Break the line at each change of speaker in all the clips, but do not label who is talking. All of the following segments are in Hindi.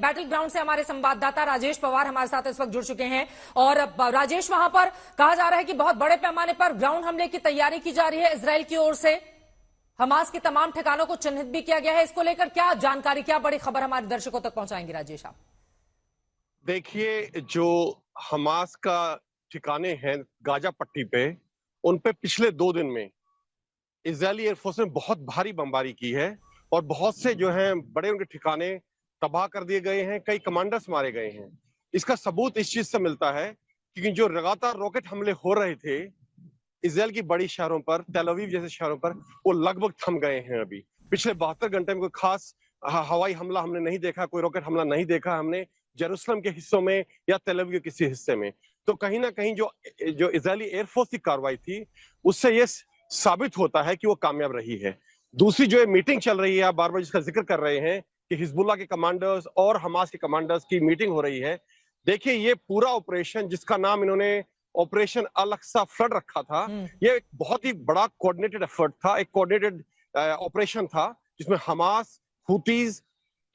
बैटल ग्राउंड से हमारे संवाददाता राजेश पवार हमारे साथ इस वक्त जुड़ चुके हैं। और राजेश, वहां पर कहा जा रहा है कि बहुत बड़े पैमाने पर ग्राउंड हमले की तैयारी की जा रही है इजराइल की ओर से। हमास के तमाम ठिकानों को चिन्हित भी किया गया है। इसको लेकर क्या जानकारी, क्या बड़ी खबर हमारे दर्शकों तक पहुंचाएंगे राजेश आप?
देखिए, जो हमास का ठिकाने हैं गाजा पट्टी पे, उन पे पिछले 2 दिन में इजरायली एयरफोर्स ने बहुत भारी बमबारी की है और बहुत से जो हैं बड़े उनके ठिकाने तबाह कर दिए गए हैं, कई कमांडर्स मारे गए हैं। इसका सबूत इस चीज से मिलता है क्योंकि जो लगातार रॉकेट हमले हो रहे थे इजरायल की बड़ी शहरों पर, तेल अवीव जैसे शहरों पर, वो लगभग थम गए हैं। अभी पिछले 72 घंटे में कोई खास हवाई हमला हमने नहीं देखा, कोई रॉकेट हमला नहीं देखा हमने जेरूसलम के हिस्सों में या तेल अवीव के किसी हिस्से में। तो कहीं ना कहीं जो जो इजरायली एयरफोर्स की कार्रवाई थी उससे ये साबित होता है कि वो कामयाब रही है। दूसरी जो मीटिंग चल रही है, आप बार बार जिसका जिक्र कर रहे हैं कि हिजबुल्ला के कमांडर्स और हमास के कमांडर्स की मीटिंग हो रही है। देखिए, ये पूरा ऑपरेशन जिसका नाम इन्होंने ऑपरेशन अल अक्सा फ्लड रखा था, ये एक बहुत ही बड़ा कोऑर्डिनेटेड एफर्ट था, एक कोऑर्डिनेटेड ऑपरेशन था जिसमें हमास, हुतीज,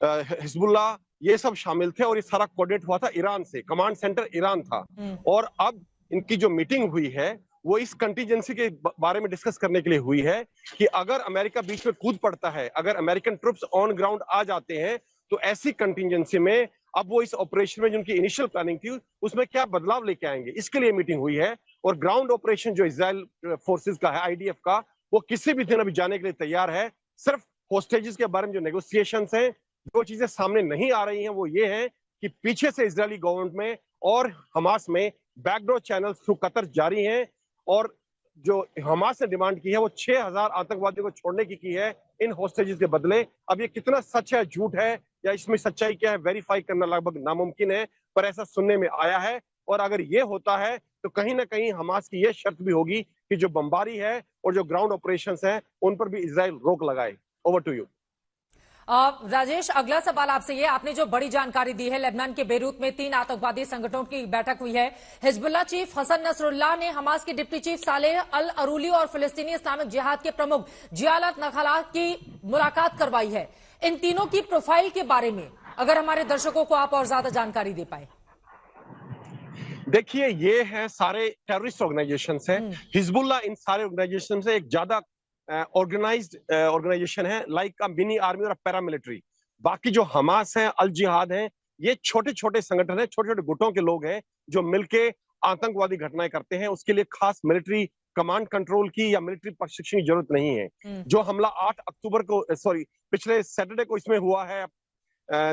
हिजबुल्ला ये सब शामिल थे और ये सारा कोऑर्डिनेट हुआ था ईरान से। कमांड सेंटर ईरान था। और अब इनकी जो मीटिंग हुई है वो इस कंटीजेंसी के बारे में डिस्कस करने के लिए हुई है कि अगर अमेरिका बीच में कूद पड़ता है, अगर अमेरिकन ट्रुप्स ऑन ग्राउंड आ जाते हैं, तो ऐसी कंटीजेंसी में अब वो इस ऑपरेशन में जो उनकी इनिशियल प्लानिंग थी उसमें क्या बदलाव लेके आएंगे, इसके लिए मीटिंग हुई है। और ग्राउंड ऑपरेशन जो इजराइल फोर्सेस का है, आईडीएफ का, वो किसी भी दिन अभी जाने के लिए तैयार है। सिर्फ होस्टेजेस के बारे में जो नेगोशिएशंस हैं, जो चीजें सामने नहीं आ रही हैं वो ये है कि पीछे से इजरायली गवर्नमेंट में और हमास में बैकडोर चैनल थ्रू कतर जारी हैं। और जो हमास ने डिमांड की है वो 6000 आतंकवादियों को छोड़ने की है इन होस्टेजेस के बदले। अब ये कितना सच है, झूठ है, या इसमें सच्चाई क्या है, वेरीफाई करना लगभग नामुमकिन है, पर ऐसा सुनने में आया है। और अगर ये होता है तो कहीं ना कहीं हमास की यह शर्त भी होगी कि जो बमबारी है और जो ग्राउंड ऑपरेशंस हैं उन पर भी इजराइल रोक लगाए। ओवर टू यू
राजेश, अगला सवाल आपसे ये, आपने जो बड़ी जानकारी दी है, लेबनान के बेरूत में 3 आतंकवादी संगठनों की बैठक हुई है। हिजबुल्लाह चीफ हसन नसरुल्लाह ने हमास के डिप्टी चीफ सालेह अल अरूली और फिलिस्तीनी इस्लामिक जिहाद के प्रमुख जियालत नखला की मुलाकात करवाई है। इन तीनों की प्रोफाइल के बारे में अगर हमारे दर्शकों को आप और ज्यादा जानकारी दे पाए।
देखिए, ये है सारे टेररिस्ट ऑर्गेनाइजेशन है। हिजबुल्लाह इन सारे ऑर्गेनाइजेशन से एक ज्यादा ऑर्गेनाइज्ड ऑर्गेनाइजेशन है, लाइक अ मिनी आर्मी और पैरामिलिट्री। बाकी जो हमास है, अल जिहाद है, ये छोटे छोटे संगठन है, छोटे छोटे गुटों के लोग हैं जो मिलके आतंकवादी घटनाएं करते हैं। उसके लिए खास मिलिट्री कमांड कंट्रोल की या मिलिट्री प्रशिक्षण की जरूरत नहीं है। जो हमला 8 अक्टूबर को, सॉरी, पिछले सैटरडे को इसमें हुआ है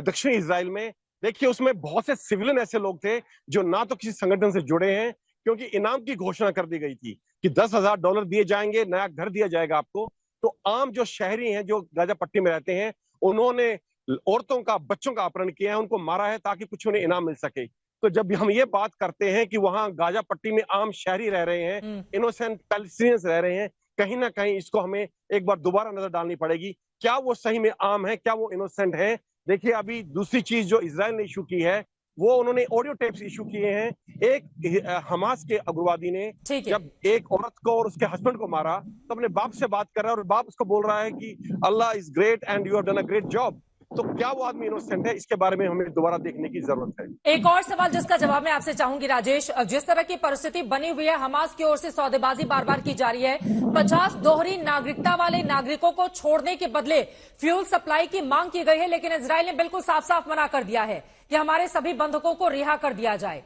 दक्षिणी इजराइल में, देखिए उसमें बहुत से सिविलियन ऐसे लोग थे जो ना तो किसी संगठन से जुड़े हैं, क्योंकि इनाम की घोषणा कर दी गई थी कि $10,000 दिए जाएंगे, नया घर दिया जाएगा आपको। तो आम जो शहरी हैं जो गाजा पट्टी में रहते हैं, उन्होंने औरतों का, बच्चों का अपहरण किया है, उनको मारा है ताकि कुछ उन्हें इनाम मिल सके। तो जब हम ये बात करते हैं कि वहां गाजा पट्टी में आम शहरी रह रहे हैं, इनोसेंट पैलेस्टीनियंस रह रहे हैं, कहीं ना कहीं इसको हमें एक बार दोबारा नजर डालनी पड़ेगी। क्या वो सही में आम है, क्या वो इनोसेंट है? देखिए, अभी दूसरी चीज जो इजराइल ने इशू की है, वो उन्होंने ऑडियो टेप्स इशू किए हैं। एक हमास के उग्रवादी ने जब एक औरत को और उसके हस्बैंड को मारा तो अपने बाप से बात कर रहा है और बाप उसको बोल रहा है कि Allah is great and you have done a great job. तो क्या वो आदमी इनोसेंट है? इसके बारे में हमें दोबारा देखने की जरूरत है।
एक और सवाल जिसका जवाब मैं आपसे चाहूंगी राजेश, जिस तरह की परिस्थिति बनी हुई है, हमास की ओर से सौदेबाजी बार बार की जा रही है, 50 दोहरी नागरिकता वाले नागरिकों को छोड़ने के बदले फ्यूल सप्लाई की मांग की गई है, लेकिन इजराइल ने बिल्कुल साफ साफ मना कर दिया है कि हमारे सभी बंधकों को रिहा कर दिया जाए।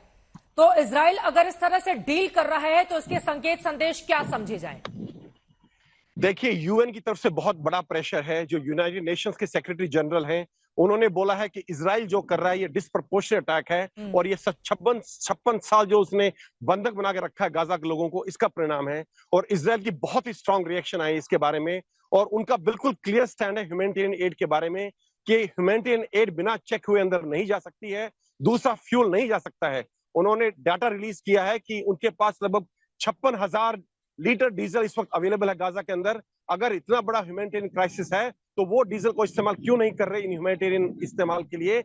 तो इजराइल अगर इस तरह से डील कर रहा है तो इसके संकेत संदेश क्या समझे जाए?
देखिए, यूएन की तरफ से बहुत बड़ा प्रेशर है। जो यूनाइटेड नेशंस के सेक्रेटरी जनरल हैं, उन्होंने बोला है कि इजराइल जो कर रहा है ये डिस्प्रपोर्शनेट अटैक है और ये 56 साल जो उसने बंधक बना के रखा है गाजा के लोगों को, इसका परिणाम है। और इजराइल की बहुत ही स्ट्रांग रिएक्शन आई इसके बारे में और उनका बिल्कुल क्लियर स्टैंड है ह्यूमैनिटेरियन एड के बारे में कि ह्यूमैनिटेरियन एड बिना चेक हुए अंदर नहीं जा सकती है, दूसरा फ्यूल नहीं जा सकता है। उन्होंने डाटा रिलीज किया है कि उनके पास लगभग 56,000 लीटर डीजल इस वक्त अवेलेबल है गाजा के अंदर। अगर इतना बड़ा ह्यूमैनिटेरियन क्राइसिस है तो वो डीजल को इस्तेमाल क्यों नहीं कर रहे इन ह्यूमैनिटेरियन इस्तेमाल के लिए?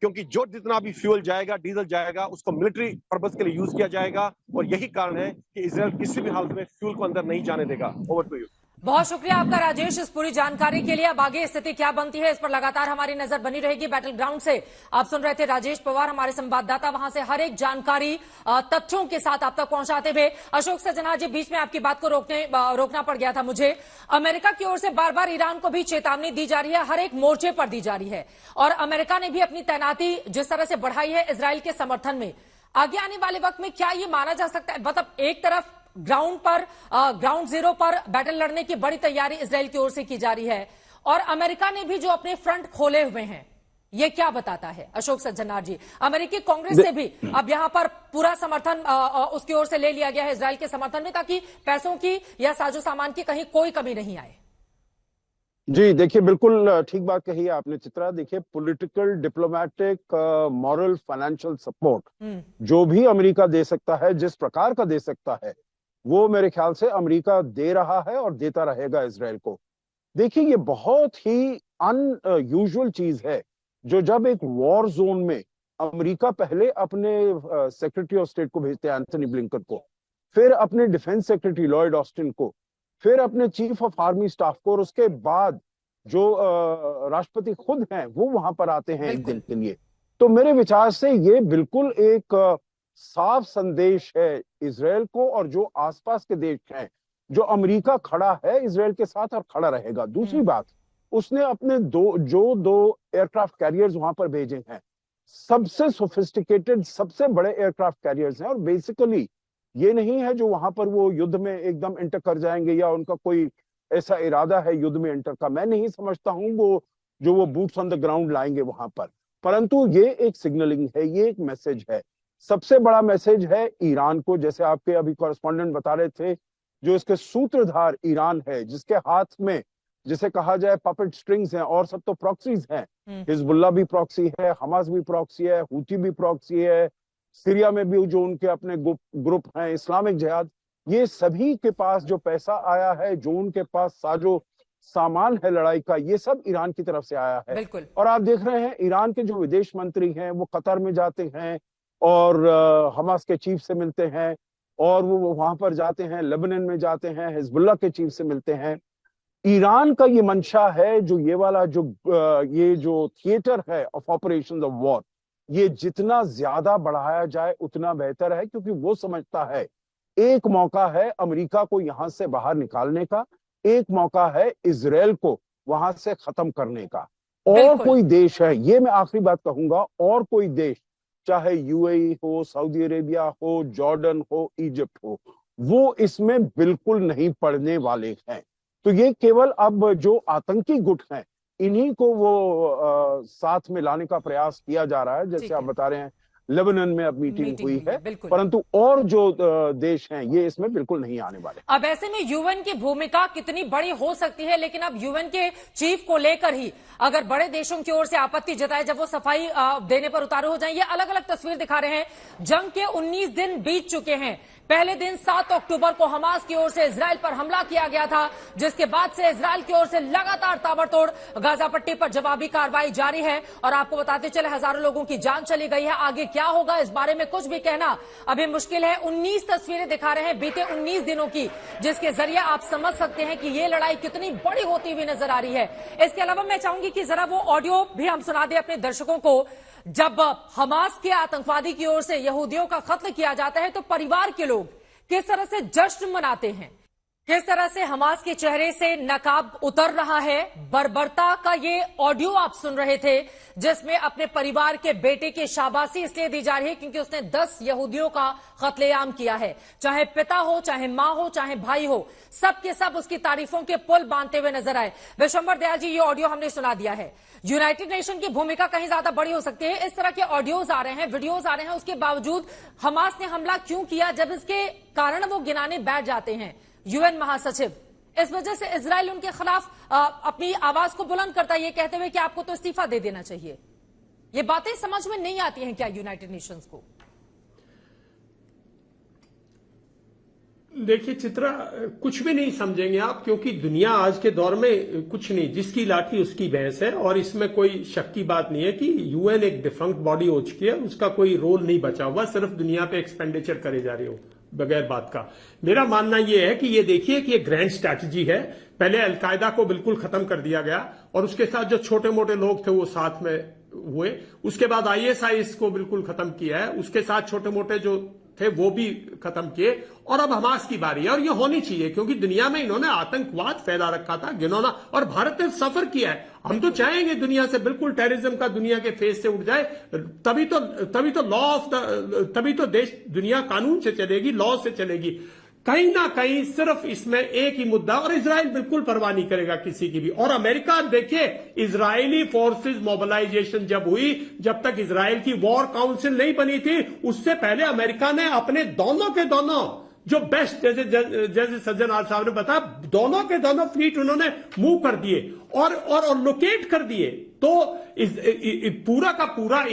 क्योंकि जो जितना भी फ्यूल जाएगा, डीजल जाएगा, उसको मिलिट्री पर्पस के लिए यूज किया जाएगा और यही कारण है कि इजराइल किसी भी हालत में फ्यूल को अंदर नहीं जाने देगा। Over to you.
बहुत शुक्रिया आपका राजेश इस पूरी जानकारी के लिए। अब आगे स्थिति क्या बनती है इस पर लगातार हमारी नजर बनी रहेगी। बैटल ग्राउंड से आप सुन रहे थे राजेश पवार, हमारे संवाददाता, वहां से हर एक जानकारी तथ्यों के साथ आप तक पहुंचाते हुए। अशोक सज्जनर जी, बीच में आपकी बात को रोकना पड़ गया था मुझे। अमेरिका की ओर से बार बार ईरान को भी चेतावनी दी जा रही है, हर एक मोर्चे पर दी जा रही है, और अमेरिका ने भी अपनी तैनाती जिस तरह से बढ़ाई है इजराइल के समर्थन में। आगे आने वाले वक्त में क्या ये माना जा सकता है, मतलब एक तरफ ग्राउंड जीरो पर बैटल लड़ने की बड़ी तैयारी इजराइल की ओर से की जा रही है, और अमेरिका ने भी जो अपने फ्रंट खोले हुए हैं, ये क्या बताता है अशोक सज्जनर जी? अमेरिकी कांग्रेस से भी अब यहां पर पूरा समर्थन उसकी ओर से ले लिया गया है इजराइल के समर्थन में, ताकि पैसों की या साजो सामान की कहीं कोई कमी नहीं आए।
जी देखिए, बिल्कुल ठीक बात कही है आपने चित्रा। देखिए, political, diplomatic, moral, financial support जो भी अमेरिका दे सकता है, जिस प्रकार का दे सकता है, वो मेरे ख्याल से अमेरिका दे रहा है और देता रहेगा इजराइल को। देखिए, ये बहुत ही अनयूजुअल चीज है जो जब एक वॉर जोन में अमेरिका पहले अपने सेक्रेटरी ऑफ स्टेट को भेजते हैं एंथनी ब्लिंकन को, फिर अपने डिफेंस सेक्रेटरी लॉयड ऑस्टिन को, फिर अपने चीफ ऑफ आर्मी स्टाफ को, और उसके बाद जो राष्ट्रपति खुद हैं वो वहां पर आते हैं एक दिन के लिए। तो मेरे विचार से ये बिल्कुल एक साफ संदेश है इजराइल को और जो आसपास के देश हैं, जो अमेरिका खड़ा है इजराइल के साथ और खड़ा रहेगा। दूसरी बात, उसने अपने दो एयरक्राफ्ट कैरियर्स वहां पर भेजे हैं, सबसे सोफिस्टिकेटेड, सबसे बड़े एयरक्राफ्ट कैरियर्स हैं, और बेसिकली ये नहीं है जो वहां पर वो युद्ध में एकदम एंटर कर जाएंगे या उनका कोई ऐसा इरादा है युद्ध में एंटर का। मैं नहीं समझता हूं वो बूट्स ऑन द ग्राउंड लाएंगे वहां पर, परंतु ये एक सिग्नलिंग है, ये एक मैसेज है। सबसे बड़ा मैसेज है ईरान को, जैसे आपके अभी कॉरेस्पॉन्डेंट बता रहे थे, जो इसके सूत्रधार ईरान है, जिसके हाथ में जिसे कहा जाए पपेट स्ट्रिंग्स हैं, और सब तो प्रॉक्सीज हैं। हिजबुल्ला भी प्रॉक्सी है, हमास भी प्रॉक्सी है, हूती भी प्रॉक्सी है, सीरिया में भी जो उनके अपने ग्रुप हैं, इस्लामिक जिहाद, ये सभी के पास जो पैसा आया है, जो उनके पास साजो सामान है लड़ाई का, ये सब ईरान की तरफ से आया है। और आप देख रहे हैं ईरान के जो विदेश मंत्री हैं वो कतर में जाते हैं और हमास के चीफ से मिलते हैं, और वो वहां पर जाते हैं, लेबनान में जाते हैं, हिजबुल्ला के चीफ से मिलते हैं। ईरान का ये मंशा है जो ये वाला जो थिएटर है ऑफ ऑपरेशंस ऑफ वॉर, ये जितना ज्यादा बढ़ाया जाए उतना बेहतर है, क्योंकि वो समझता है एक मौका है अमेरिका को यहां से बाहर निकालने का, एक मौका है इजराइल को वहां से खत्म करने का। और कोई देश है, ये मैं आखिरी बात कहूंगा, और कोई देश, चाहे यूएई हो, सऊदी अरेबिया हो, जॉर्डन हो, इजिप्ट हो, वो इसमें बिल्कुल नहीं पड़ने वाले हैं। तो ये केवल अब जो आतंकी गुट हैं, इन्हीं को वो साथ में लाने का प्रयास किया जा रहा है। जैसे आप बता रहे हैं लेबनान में अब मीटिंग हुई है, परंतु और जो देश हैं ये इसमें बिल्कुल नहीं आने वाले।
अब ऐसे में यूएन की भूमिका कितनी बड़ी हो सकती है, लेकिन अब यूएन के चीफ को लेकर ही अगर बड़े देशों की ओर से आपत्ति जताए, जब वो सफाई देने पर उतारू हो जाए। ये अलग अलग तस्वीर दिखा रहे हैं। जंग के 19 दिन बीत चुके हैं। पहले दिन 7 अक्टूबर को हमास की ओर से इजराइल पर हमला किया गया था, जिसके बाद से इजराइल की ओर से लगातार ताबड़तोड़ गाजा पट्टी पर जवाबी कार्रवाई जारी है, और आपको बताते चले हजारों लोगों की जान चली गई है। आगे क्या होगा इस बारे में कुछ भी कहना अभी मुश्किल है। 19 तस्वीरें दिखा रहे हैं बीते 19 दिनों की, जिसके जरिए आप समझ सकते हैं कि ये लड़ाई कितनी बड़ी होती हुई नजर आ रही है। इसके अलावा मैं चाहूंगी कि जरा वो ऑडियो भी हम सुना दें अपने दर्शकों को। जब हमास के आतंकवादी की ओर से यहूदियों का कत्ल किया जाता है, तो परिवार के लोग किस तरह से जश्न मनाते हैं, किस तरह से हमास के चेहरे से नकाब उतर रहा है। बर्बरता का ये ऑडियो आप सुन रहे थे, जिसमें अपने परिवार के बेटे की शाबाशी इसलिए दी जा रही है क्योंकि उसने 10 यहूदियों का कत्लेआम किया है। चाहे पिता हो, चाहे मां हो, चाहे भाई हो, सब के सब उसकी तारीफों के पुल बांधते हुए नजर आए। विशंबर दयाल जी, ये ऑडियो हमने सुना दिया है। यूनाइटेड नेशन की भूमिका कहीं ज्यादा बड़ी हो सकती है। इस तरह के ऑडियोज आ रहे हैं, वीडियोज आ रहे हैं, उसके बावजूद हमास ने हमला क्यों किया, जब इसके कारण वो गिनाने बैठ जाते हैं यूएन महासचिव। इस वजह से इजराइल उनके खिलाफ अपनी आवाज को बुलंद करता है, ये कहते हुए कि आपको तो इस्तीफा दे देना चाहिए। ये बातें समझ में नहीं आती हैं क्या यूनाइटेड नेशंस को?
देखिए चित्रा, कुछ भी नहीं समझेंगे आप, क्योंकि दुनिया आज के दौर में कुछ नहीं, जिसकी लाठी उसकी भैंस है, और इसमें कोई शक की बात नहीं है कि यूएन एक डिफंक्ट बॉडी हो चुकी है, उसका कोई रोल नहीं बचा हुआ, सिर्फ दुनिया पे एक्सपेंडिचर करे जा रही हो। बगैर बात का। मेरा मानना यह है कि ये देखिए कि ये ग्रैंड स्ट्रैटेजी है। पहले अलकायदा को बिल्कुल खत्म कर दिया गया और उसके साथ जो छोटे मोटे लोग थे वो साथ में हुए। उसके बाद आईएसआईएस को बिल्कुल खत्म किया है, उसके साथ छोटे मोटे जो थे वो भी खत्म किए और अब हमास की बारी है। और ये होनी चाहिए क्योंकि दुनिया में इन्होंने आतंकवाद फैला रखा था, घिनौना, और भारत ने सफर किया है। हम तो चाहेंगे दुनिया से बिल्कुल टेररिज्म का दुनिया के फेस से उठ जाए, तभी तो लॉ ऑफ द, तभी तो देश दुनिया कानून से चलेगी, लॉ से चलेगी। कहीं ना कहीं सिर्फ इसमें एक ही मुद्दा, और इजराइल बिल्कुल परवाह नहीं करेगा किसी की भी। और अमेरिका देखिए, इजरायली फोर्सेस मोबिलाइजेशन जब हुई, जब तक इजराइल की वॉर काउंसिल नहीं बनी थी, उससे पहले अमेरिका ने अपने दोनों के दोनों जो बेस्ट, जैसे सज्जन आज साहब ने बताया, दोनों के दोनों फ्लीट उन्होंने मूव कर दिए और लोकेट कर दिए। तो पूरा का पूरा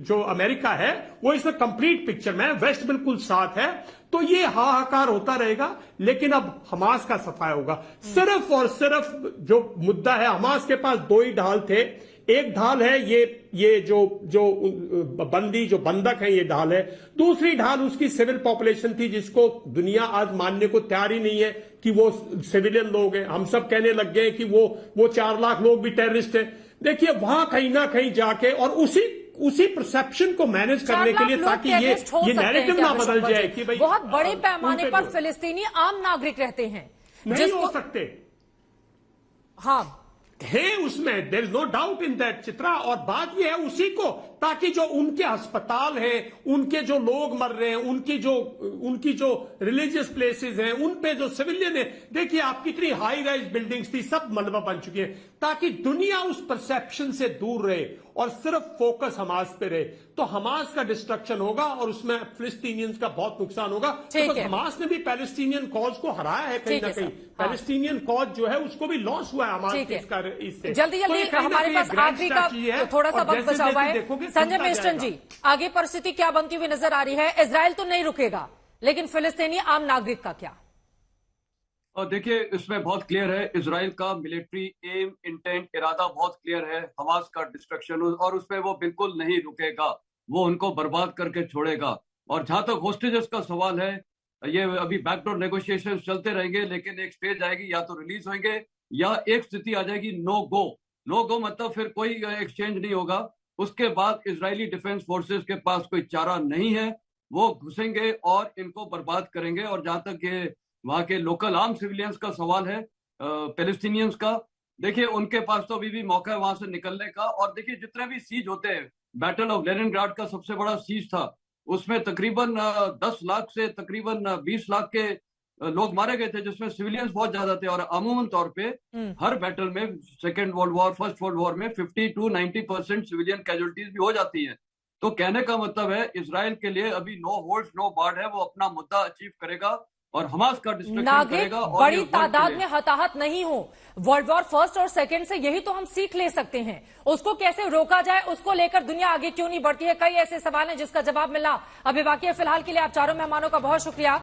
जो अमेरिका है वो इसमें कंप्लीट पिक्चर में है, वेस्ट बिल्कुल साथ है। तो ये हाहाकार होता रहेगा, लेकिन अब हमास का सफाया होगा। सिर्फ और सिर्फ जो मुद्दा है, हमास के पास दो ही ढाल थे। एक ढाल है ये जो बंदी, जो बंधक है, ये ढाल है। दूसरी ढाल उसकी सिविल पॉपुलेशन थी, जिसको दुनिया आज मानने को तैयार ही नहीं है कि वो सिविलियन लोग हैं। हम सब कहने लग गए कि वो 4 लाख लोग भी टेररिस्ट हैं। देखिए, वहां कहीं ना कहीं जाके और उसी परसेप्शन को मैनेज करने के लिए, ताकि ये नैरेटिव ना बदल जाए कि भाई
बहुत बड़े पैमाने पर फिलिस्तीनी आम नागरिक रहते हैं,
नहीं हो सकते।
हाँ
है उसमें, there is no doubt in that Chitra. और बात यह है उसी को, ताकि जो उनके अस्पताल हैं, उनके जो लोग मर रहे हैं, उनकी जो रिलीजियस प्लेसेस हैं, उन पे जो सिविलियन है, देखिए आप कितनी हाई राइज बिल्डिंग्स थी, सब मलबा बन चुकी है, ताकि दुनिया उस परसेप्शन से दूर रहे और सिर्फ फोकस हमास पे रहे। तो हमास का डिस्ट्रक्शन होगा और उसमें फिलिस्तीनियंस का बहुत नुकसान होगा। तो हमास ने भी पैलेस्टीनियन कॉज को हराया है कहीं ना कहीं। पैलेस्टीनियन कॉज जो है उसको भी लॉस हुआ है हमास इससे।
जल्दी हमारे पास आखिरी का थोड़ा सा वक्त बचा हुआ है। संजय मेस्टन जी, आगे परिस्थिति क्या बनती हुई नजर आ रही है? इजराइल तो नहीं रुकेगा, लेकिन फिलिस्तीनी आम नागरिक का क्या?
और देखिए, इसमें बहुत क्लियर है, इजराइल का मिलिट्री एम, इंटेंट, इरादा बहुत क्लियर है। हमास का डिस्ट्रक्शन, और उसमें वो बिल्कुल नहीं रुकेगा, वो उनको बर्बाद करके छोड़ेगा। और जहां तक होस्टेजेस का सवाल है, ये अभी बैकडोर नेगोशिएशन चलते रहेंगे, लेकिन एक स्टेज आएगी, या तो रिलीज होंगे या एक स्थिति आ जाएगी नो गो मतलब फिर कोई एक्सचेंज नहीं होगा। उसके बाद इजरायली डिफेंस फोर्सेस के पास कोई चारा नहीं है, वो घुसेंगे और इनको बर्बाद करेंगे। और जहां तक ये वहां के लोकल आर्म सिविलियंस का सवाल है, पैलेस्टीनियंस का, देखिए उनके पास तो अभी भी मौका है वहां से निकलने का। और देखिए, जितने भी सीज होते हैं, बैटल ऑफ लेनिनग्राड का सबसे बड़ा सीज था, उसमें तकरीबन 10 लाख से तकरीबन 20 लाख के लोग मारे गए थे, जिसमें सिविलियंस बहुत ज्यादा थे। और अमूमन तौर पे हर बैटल में, second world war, first world war में 50 to 90% सिविलियन कैजुअलिटीज भी हो जाती है। तो कहने का मतलब है, इजराइल के लिए अभी नो होल्ड्स नो बार्ड है, वो अपना मुद्दा अचीव करेगा और हमास का डिस्ट्रक्शन करेगा। और
बड़ी तादाद में हताहत नहीं हो। वर्ल्ड वॉर फर्स्ट और सेकंड से यही तो हम सीख ले सकते हैं। उसको कैसे रोका जाए, उसको लेकर दुनिया आगे क्यों नहीं बढ़ती है? कई ऐसे सवाल हैं जिसका जवाब मिलना अभी बाकी है। फिलहाल के लिए आप चारों मेहमानों का बहुत शुक्रिया।